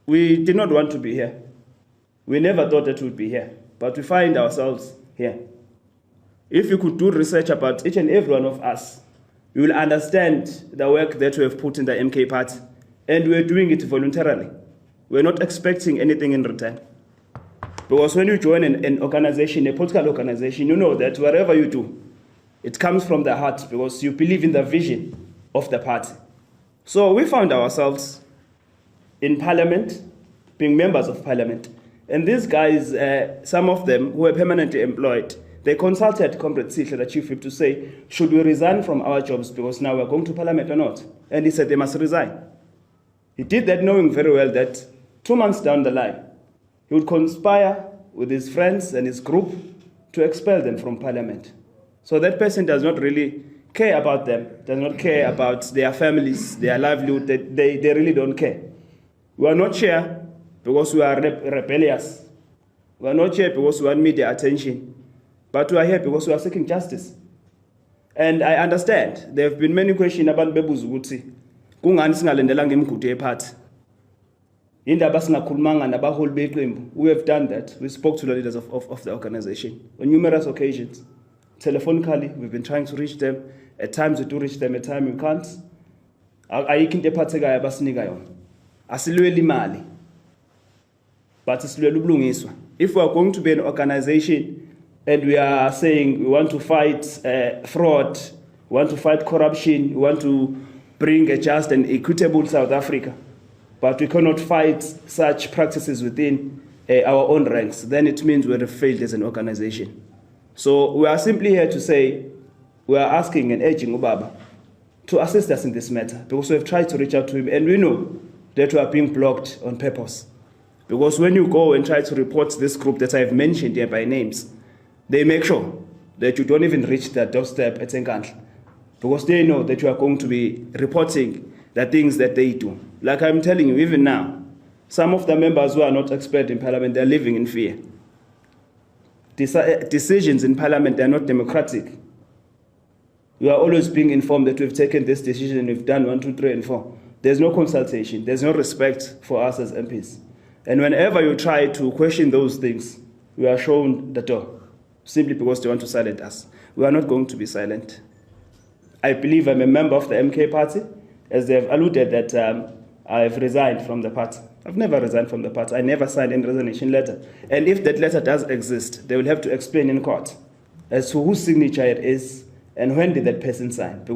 We did not want to be here. We never thought that we'd be here, but we find ourselves here. If you could do research about each and every one of us, you will understand the work that we have put in the MK party, and we're doing it voluntarily. We're not expecting anything in return. Because when you join an organization, a political organization, you know that whatever you do, it comes from the heart because you believe in the vision of the party. So we found ourselves in parliament, being members of parliament. And these guys, some of them who were permanently employed, they consulted Comrade Sihle, the chief whip, to say, should we resign from our jobs because now we're going to parliament or not? And he said they must resign. He did that knowing very well that 2 months down the line, he would conspire with his friends and his group to expel them from parliament. So that person does not really care about them, does not care about their families, their livelihood. They really don't care. We are not here because we are rebellious. We are not here because we want media attention. But we are here because we are seeking justice. And I understand there have been many questions about bebuza ukuthi kungani singalendelanga imigudu yephathi. Indaba singakhulumanga nabaholi beqembu. We have done that. We spoke to the leaders of the organization on numerous occasions. Telephonically, we've been trying to reach them. At times we do reach them, at times we can't. Ayikho into ephathekayo abasinika yona. Asilweli imali. But isilwela ubulungiswa. If we are going to be an organization and we are saying we want to fight fraud, we want to fight corruption, we want to bring a just and equitable South Africa, but we cannot fight such practices within our own ranks, then it means we have failed as an organization. So we are simply here to say, we are asking and urging Ubaba to assist us in this matter, because we have tried to reach out to him, and we know that we are being blocked on purpose. Because when you go and try to report this group that I have mentioned here by names, they make sure that you don't even reach their doorstep at Nkandla, because they know that you are going to be reporting the things that they do. Like I'm telling you, even now, some of the members who are not expert in parliament, they're living in fear. Decisions in parliament are not democratic. We are always being informed that we've taken this decision and we've done 1, 2, 3, and 4. There's no consultation. There's no respect for us as MPs. And whenever you try to question those things, we are shown the door, simply because they want to silence us. We are not going to be silent. I believe I'm a member of the MK party, as they have alluded that I have resigned from the party. I've never resigned from the party. I never signed any resignation letter. And if that letter does exist, they will have to explain in court as to whose signature it is and when did that person sign.